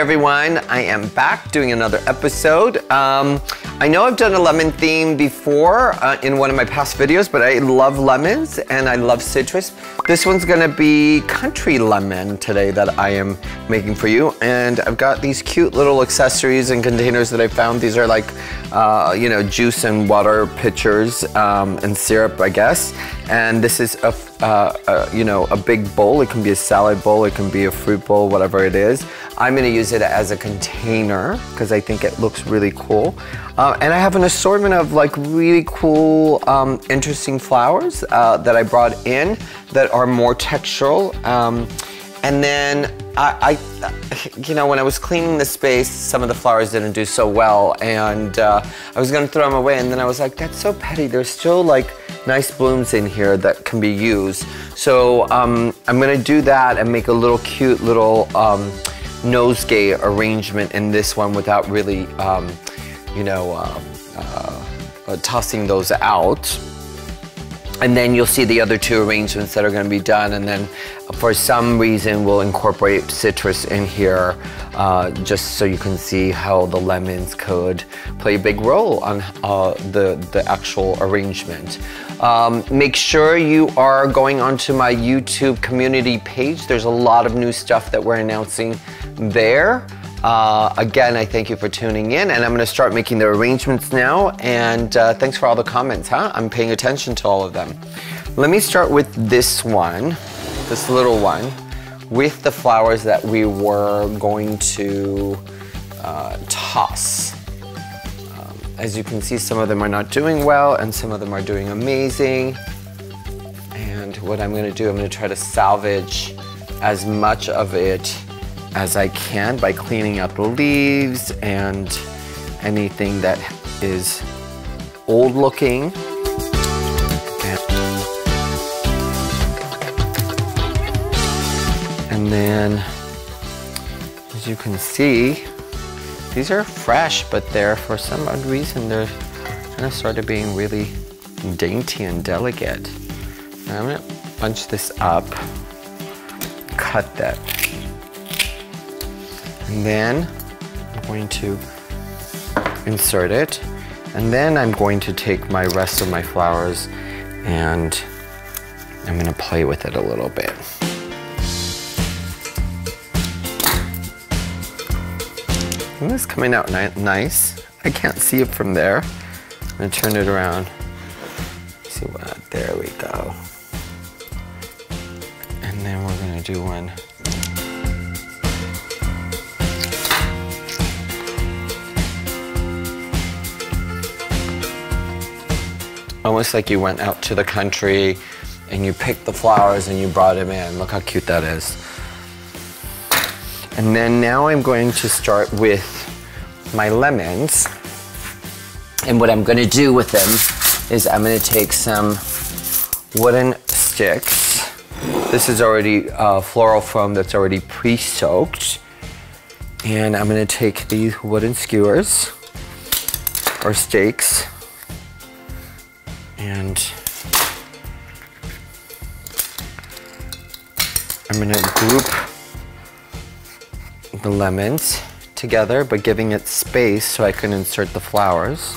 everyone, I am back doing another episode. I know I've done a lemon theme before in one of my past videos, but I love lemons and I love citrus. This one's gonna be country lemon today that I am making for you. And I've got these cute little accessories and containers that I found. These are like, you know, juice and water pitchers and syrup, I guess. And this is you know, a big bowl. It can be a salad bowl, it can be a fruit bowl, whatever it is. I'm gonna use it as a container because I think it looks really cool. And I have an assortment of like really cool, interesting flowers that I brought in that are more textural. And then you know, when I was cleaning the space, some of the flowers didn't do so well, and I was gonna throw them away, and then I was like, that's so petty. There's still like nice blooms in here that can be used. So I'm gonna do that and make a little cute little nosegay arrangement in this one without really, you know, tossing those out. And then you'll see the other two arrangements that are going to be done, and then for some reason we'll incorporate citrus in here just so you can see how the lemons could play a big role on the actual arrangement. Make sure you are going onto my YouTube community page. There's a lot of new stuff that we're announcing there. Again, I thank you for tuning in, and I'm gonna start making the arrangements now, and thanks for all the comments, huh? I'm paying attention to all of them. Let me start with this one, this little one, with the flowers that we were going to toss. As you can see, some of them are not doing well, and some of them are doing amazing. And what I'm gonna do, I'm gonna try to salvage as much of it as I can by cleaning out the leaves and anything that is old looking. And then, as you can see, these are fresh, but they're, for some odd reason, they're kind of started being really dainty and delicate. And I'm gonna bunch this up, cut that. And then I'm going to insert it, and then I'm going to take my rest of my flowers and I'm going to play with it a little bit. And this is coming out nice. I can't see it from there. I'm going to turn it around. See what? There we go. And then we're going to do one. Almost like you went out to the country and you picked the flowers and you brought them in. Look how cute that is. And then now I'm going to start with my lemons. And what I'm gonna do with them is I'm gonna take some wooden sticks. This is already floral foam that's already pre-soaked. And I'm gonna take these wooden skewers or stakes, and I'm gonna group the lemons together, but giving it space so I can insert the flowers.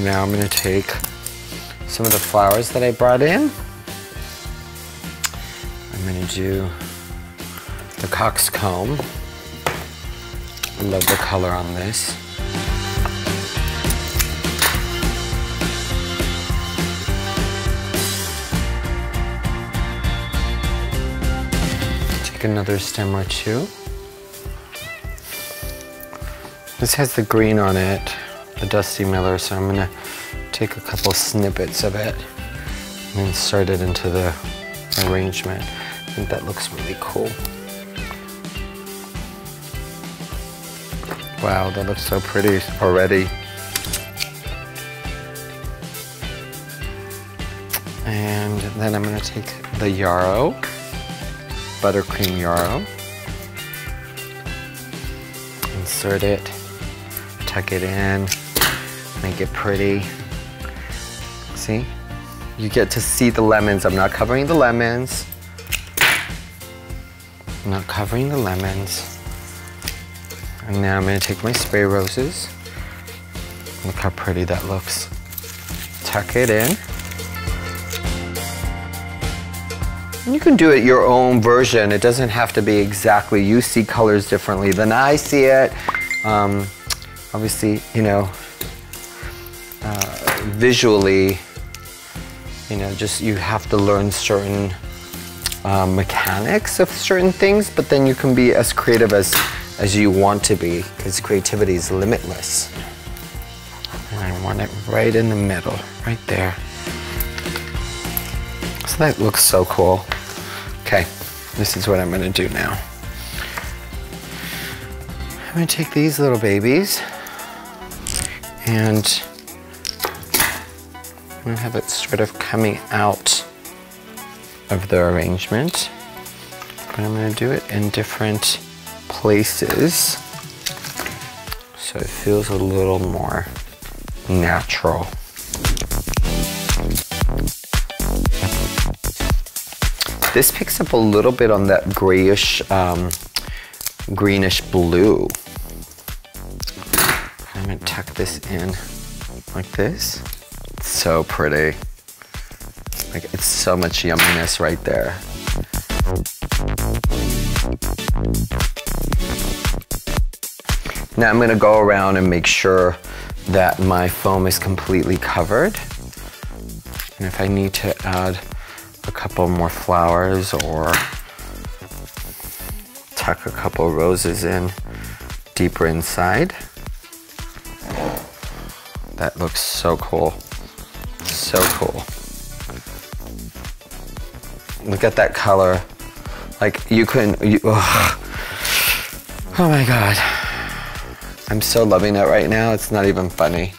Now I'm gonna take some of the flowers that I brought in. I'm gonna do the coxcomb. I love the color on this. Take another stem or two. This has the green on it, the Dusty Miller, so I'm gonna take a couple snippets of it and insert it into the arrangement. I think that looks really cool. Wow, that looks so pretty already. And then I'm gonna take the yarrow, buttercream yarrow, insert it, tuck it in, make it pretty. See? you get to see the lemons. I'm not covering the lemons. I'm not covering the lemons. And now I'm gonna take my spray roses. Look how pretty that looks. Tuck it in. You can do it your own version. It doesn't have to be exactly, you see colors differently than I see it. Obviously, you know, visually, you know, just you have to learn certain mechanics of certain things, but then you can be as creative as you want to be, because creativity is limitless. And I want it right in the middle, right there. So that looks so cool. Okay, this is what I'm gonna do now. I'm gonna take these little babies and I'm gonna have it sort of coming out of the arrangement. But I'm gonna do it in different places so it feels a little more natural. This picks up a little bit on that grayish, greenish blue. I'm gonna tuck this in like this. It's so pretty. Like, it's so much yumminess right there. Now I'm gonna go around and make sure that my foam is completely covered. And if I need to add a couple more flowers or tuck a couple roses in deeper inside. That looks so cool. So cool. Look at that color. Like oh my God. I'm so loving it right now, it's not even funny.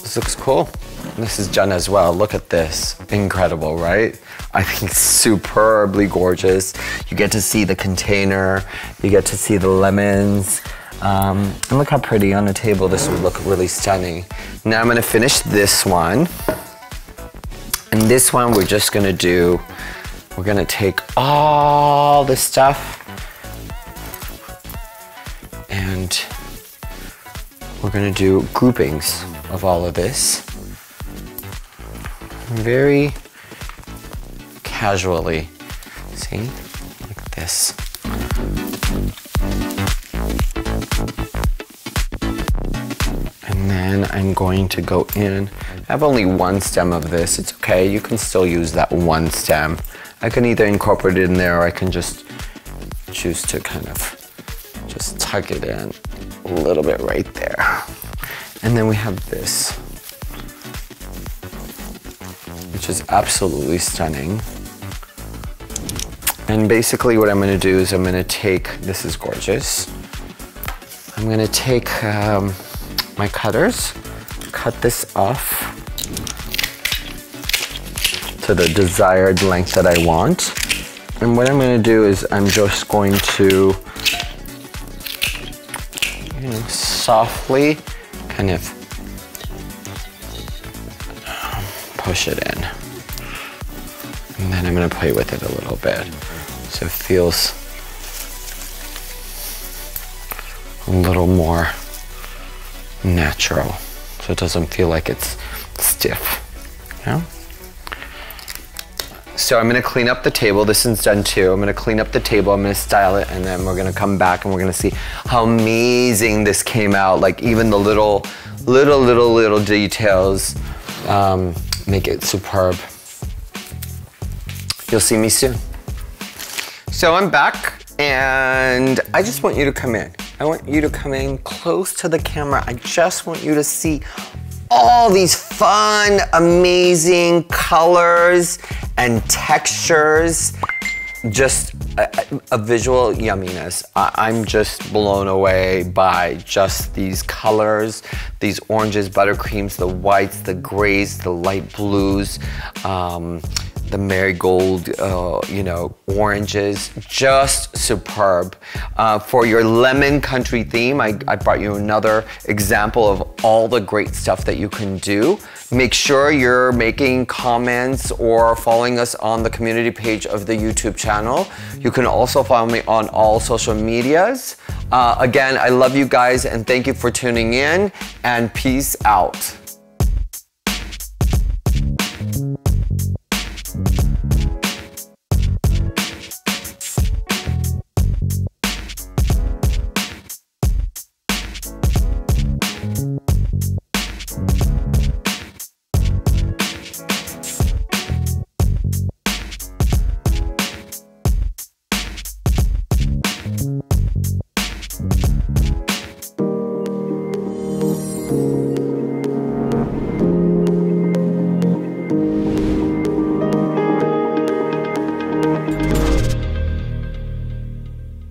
This looks cool. This is done as well. Look at this. Incredible, right? I think superbly gorgeous. You get to see the container. You get to see the lemons. And look how pretty on the table this would look really stunning. Now I'm gonna finish this one. And this one we're just gonna do, we're gonna take all this stuff and we're gonna do groupings of all of this. Very casually, see, like this. And then I'm going to go in. I have only one stem of this. It's okay, you can still use that one stem. I can either incorporate it in there or I can just choose to kind of just tuck it in a little bit right there. And then we have this, which is absolutely stunning. And basically what I'm gonna do is I'm gonna take, this is gorgeous. I'm gonna take my cutters, cut this off to the desired length that I want. And what I'm gonna do is I'm just going to, you know, softly kind of push it in. And then I'm gonna play with it a little bit. So it feels a little more natural. So it doesn't feel like it's stiff, you know? So I'm gonna clean up the table. This one's done too. I'm gonna clean up the table, I'm gonna style it, and then we're gonna come back and we're gonna see how amazing this came out. Like even the little details make it superb. You'll see me soon. So I'm back and I just want you to come in. I want you to come in close to the camera. I just want you to see all these fun, amazing colors and textures. Just a visual yumminess. I'm just blown away by just these colors, these oranges, buttercreams, the whites, the grays, the light blues, the marigold, you know, oranges, just superb. For your lemon country theme, I brought you another example of all the great stuff that you can do. Make sure you're making comments or following us on the community page of the YouTube channel. You can also follow me on all social medias. Again, I love you guys and thank you for tuning in, and peace out.